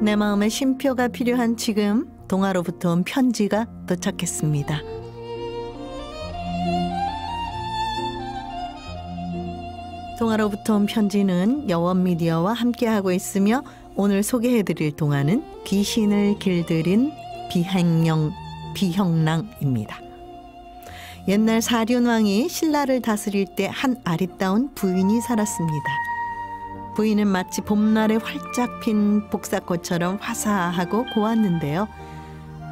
내 마음에 쉼표가 필요한 지금 동화로부터 온 편지가 도착했습니다. 동화로부터 온 편지는 여원미디어와 함께하고 있으며 오늘 소개해드릴 동화는 귀신을 길들인 비형랑입니다. 옛날 사륜왕이 신라를 다스릴 때 한 아리따운 부인이 살았습니다. 부인은 마치 봄날에 활짝 핀 복사꽃처럼 화사하고 고왔는데요.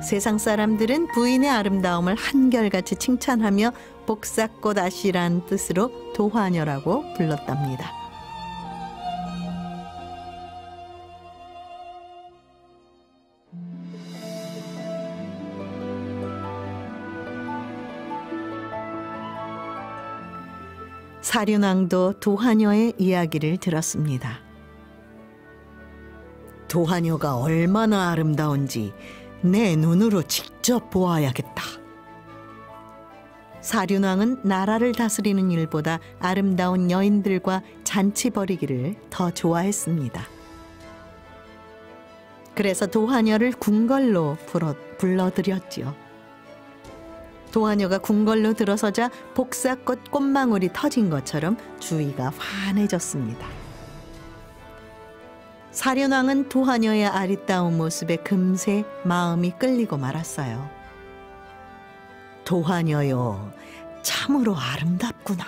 세상 사람들은 부인의 아름다움을 한결같이 칭찬하며 복사꽃 아시란 뜻으로 도화녀라고 불렀답니다. 사륜왕도 도화녀의 이야기를 들었습니다. 도화녀가 얼마나 아름다운지 내 눈으로 직접 보아야겠다. 사륜왕은 나라를 다스리는 일보다 아름다운 여인들과 잔치 벌이기를 더 좋아했습니다. 그래서 도화녀를 궁궐로 불러들였지요. 도화녀가 궁궐로 들어서자 복사꽃 꽃망울이 터진 것처럼 주위가 환해졌습니다. 사륜왕은 도화녀의 아리따운 모습에 금세 마음이 끌리고 말았어요. 도화녀요, 참으로 아름답구나.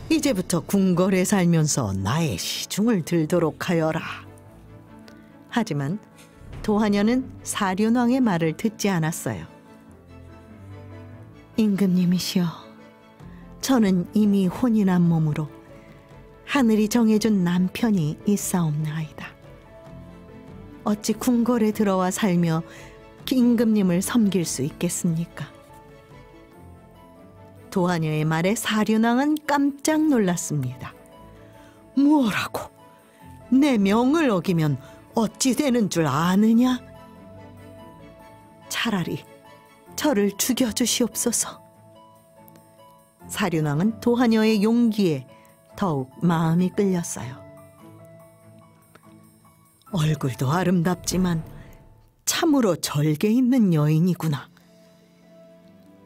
이제부터 궁궐에 살면서 나의 시중을 들도록 하여라. 하지만 도화녀는 사륜왕의 말을 듣지 않았어요. 임금님이시여, 저는 이미 혼이 난 몸으로 하늘이 정해준 남편이 있사옵나이다. 어찌 궁궐에 들어와 살며 임금님을 섬길 수 있겠습니까? 도화녀의 말에 사륜왕은 깜짝 놀랐습니다. 무엇라고? 내 명을 어기면 어찌 되는 줄 아느냐? 차라리 저를 죽여주시옵소서. 사륜왕은 도화녀의 용기에 더욱 마음이 끌렸어요. 얼굴도 아름답지만 참으로 절개 있는 여인이구나.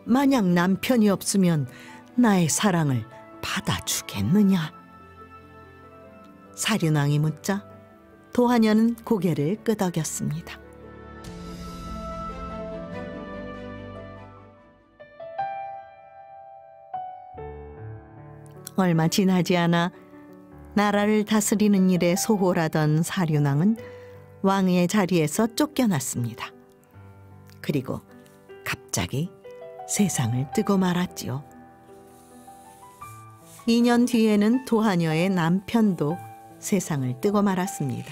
만약 남편이 없으면 나의 사랑을 받아주겠느냐? 사륜왕이 묻자 도화녀는 고개를 끄덕였습니다. 얼마 지나지 않아 나라를 다스리는 일에 소홀하던 사륜왕은 왕의 자리에서 쫓겨났습니다. 그리고 갑자기 세상을 뜨고 말았지요. 2년 뒤에는 도화녀의 남편도 세상을 뜨고 말았습니다.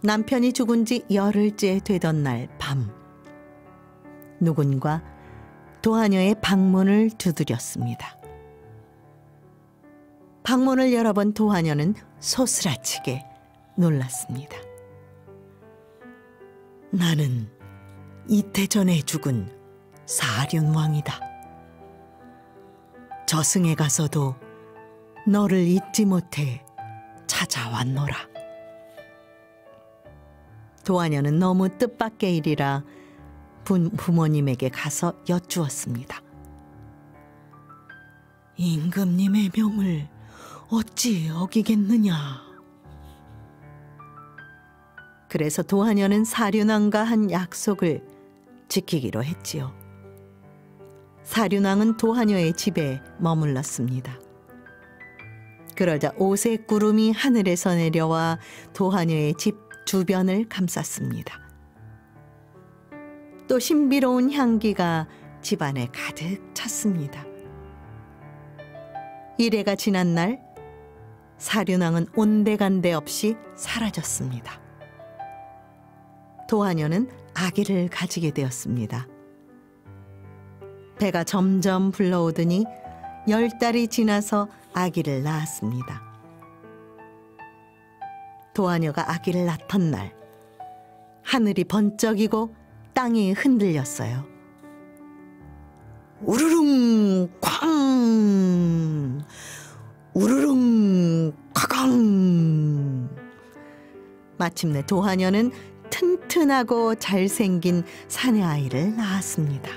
남편이 죽은 지 열흘째 되던 날 밤, 누군가 도화녀의 방문을 두드렸습니다. 방문을 열어본 도화녀는 소스라치게 놀랐습니다. 나는 이태 전에 죽은 사륜왕이다. 저승에 가서도 너를 잊지 못해 찾아왔노라. 도화녀는 너무 뜻밖의 일이라 부모님에게 가서 여쭈었습니다. 임금님의 명을 어찌 어기겠느냐. 그래서 도화녀는 사륜왕과 한 약속을 지키기로 했지요. 사륜왕은 도화녀의 집에 머물렀습니다. 그러자 오색 구름이 하늘에서 내려와 도화녀의 집 주변을 감쌌습니다. 또 신비로운 향기가 집안에 가득 찼습니다. 이래가 지난 날 사륜왕은 온데간데 없이 사라졌습니다. 도화녀는 아기를 가지게 되었습니다. 배가 점점 불러오더니 10달이 지나서 아기를 낳았습니다. 도화녀가 아기를 낳던 날 하늘이 번쩍이고 땅이 흔들렸어요. 우르릉 쾅, 우르릉 쾅. 마침내 도하녀는 튼튼하고 잘생긴 사내아이를 낳았습니다.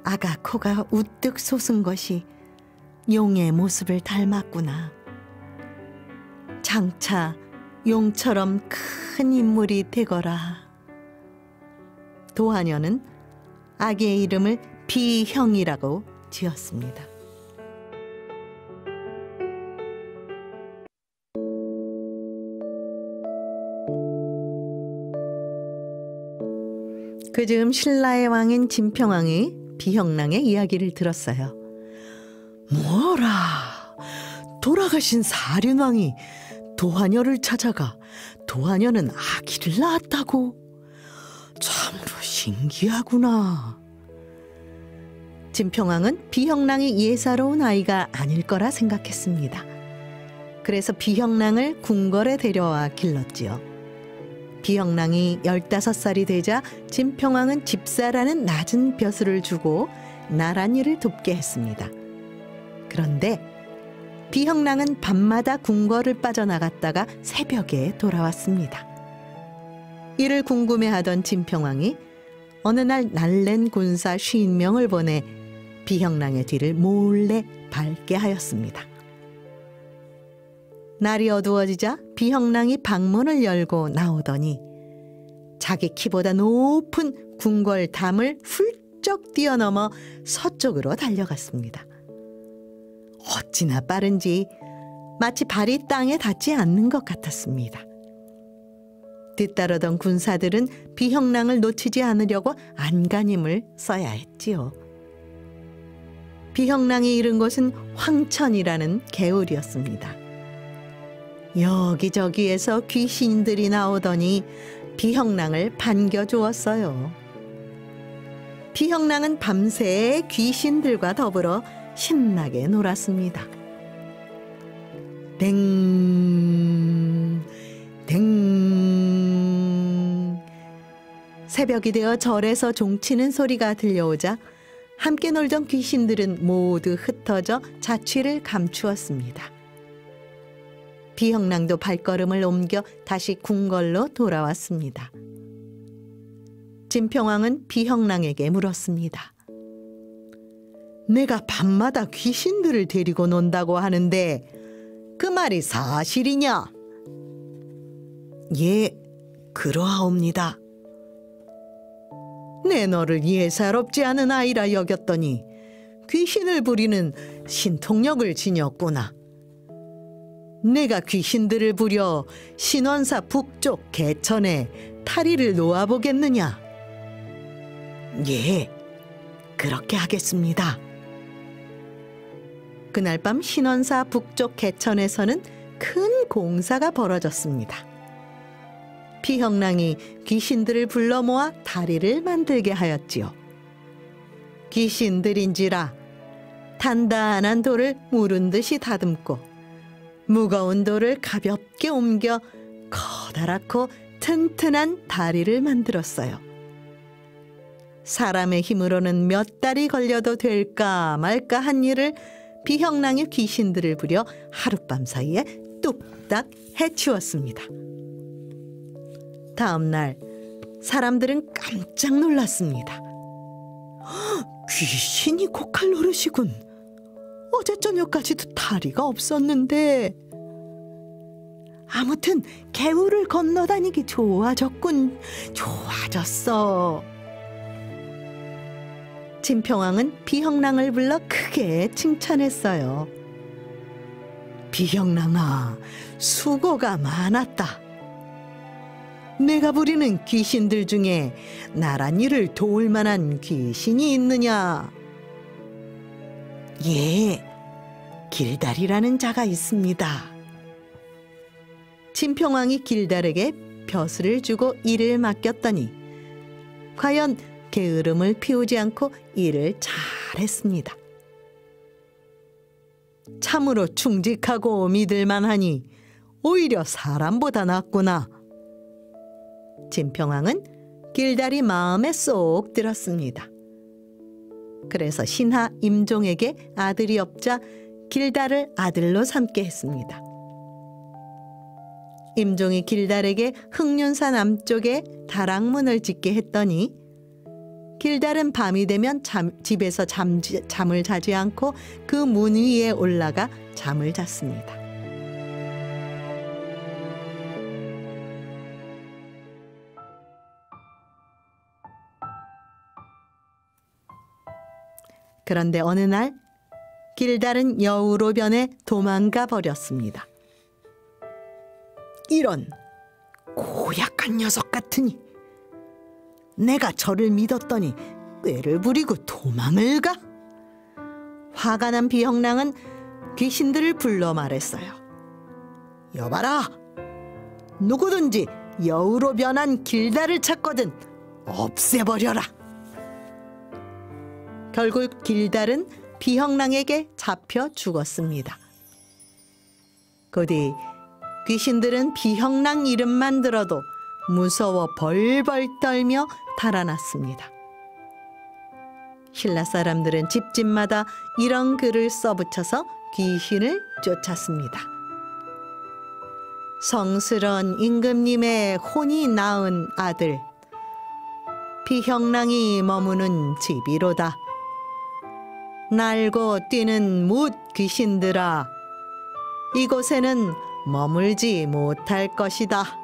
아가 코가 우뚝 솟은 것이 용의 모습을 닮았구나. 장차 용처럼 큰 인물이 되거라. 도하녀는 아기의 이름을 비형이라고 지었습니다. 그즈음 신라의 왕인 진평왕이 비형랑의 이야기를 들었어요. 뭐라, 돌아가신 사륜왕이 도하녀를 찾아가 도하녀는 아기를 낳았다고? 참으로 신기하구나. 진평왕은 비형랑이 예사로운 아이가 아닐 거라 생각했습니다. 그래서 비형랑을 궁궐에 데려와 길렀지요. 비형랑이 15살이 되자 진평왕은 집사라는 낮은 벼슬을 주고 나란 일을 돕게 했습니다. 그런데 비형랑은 밤마다 궁궐을 빠져나갔다가 새벽에 돌아왔습니다. 이를 궁금해하던 진평왕이 어느 날 날랜 군사 50명을 보내 비형랑의 뒤를 몰래 밟게 하였습니다. 날이 어두워지자 비형랑이 방문을 열고 나오더니 자기 키보다 높은 궁궐 담을 훌쩍 뛰어넘어 서쪽으로 달려갔습니다. 어찌나 빠른지 마치 발이 땅에 닿지 않는 것 같았습니다. 뒤따르던 군사들은 비형랑을 놓치지 않으려고 안간힘을 써야 했지요. 비형랑이 이른 곳은 황천이라는 개울이었습니다. 여기저기에서 귀신들이 나오더니 비형랑을 반겨주었어요. 비형랑은 밤새 귀신들과 더불어 신나게 놀았습니다. 댕, 댕. 새벽이 되어 절에서 종치는 소리가 들려오자 함께 놀던 귀신들은 모두 흩어져 자취를 감추었습니다. 비형랑도 발걸음을 옮겨 다시 궁궐로 돌아왔습니다. 진평왕은 비형랑에게 물었습니다. 내가 밤마다 귀신들을 데리고 논다고 하는데 그 말이 사실이냐? 예, 그러하옵니다. 내 너를 예사롭지 않은 아이라 여겼더니 귀신을 부리는 신통력을 지녔구나. 내가 귀신들을 부려 신원사 북쪽 개천에 탈의를 놓아보겠느냐? 예, 그렇게 하겠습니다. 그날 밤 신원사 북쪽 개천에서는 큰 공사가 벌어졌습니다. 비형랑이 귀신들을 불러 모아 다리를 만들게 하였지요. 귀신들인지라 단단한 돌을 무른 듯이 다듬고 무거운 돌을 가볍게 옮겨 커다랗고 튼튼한 다리를 만들었어요. 사람의 힘으로는 몇 달이 걸려도 될까 말까 한 일을 비형랑이 귀신들을 부려 하룻밤 사이에 뚝딱 해치웠습니다. 다음 날 사람들은 깜짝 놀랐습니다. 귀신이 고칼 노릇이군. 어제 저녁까지도 다리가 없었는데. 아무튼 개울을 건너다니기 좋아졌군. 좋아졌어. 진평왕은 비형랑을 불러 크게 칭찬했어요. 비형랑아, 수고가 많았다. 내가 부리는 귀신들 중에 나란 일을 도울 만한 귀신이 있느냐? 예, 길달이라는 자가 있습니다. 진평왕이 길달에게 벼슬을 주고 일을 맡겼더니 과연 게으름을 피우지 않고 일을 잘했습니다. 참으로 충직하고 믿을만하니 오히려 사람보다 낫구나. 진평왕은 길달이 마음에 쏙 들었습니다. 그래서 신하 임종에게 아들이 없자 길달을 아들로 삼게 했습니다. 임종이 길달에게 흑륜산 남쪽에 다락문을 짓게 했더니 길달은 밤이 되면 집에서 잠을 자지 않고 그 문 위에 올라가 잠을 잤습니다. 그런데 어느 날 길달은 여우로 변해 도망가 버렸습니다. 이런 고약한 녀석 같으니, 내가 저를 믿었더니 꾀를 부리고 도망을 가? 화가 난 비형랑은 귀신들을 불러 말했어요. 여봐라, 누구든지 여우로 변한 길달을 찾거든 없애버려라. 결국 길달은 비형랑에게 잡혀 죽었습니다. 그 뒤 귀신들은 비형랑 이름만 들어도 무서워 벌벌 떨며 달아났습니다. 신라 사람들은 집집마다 이런 글을 써붙여서 귀신을 쫓았습니다. 성스러운 임금님의 혼이 낳은 아들, 비형랑이 머무는 집이로다. 날고 뛰는 뭇 귀신들아, 이곳에는 머물지 못할 것이다.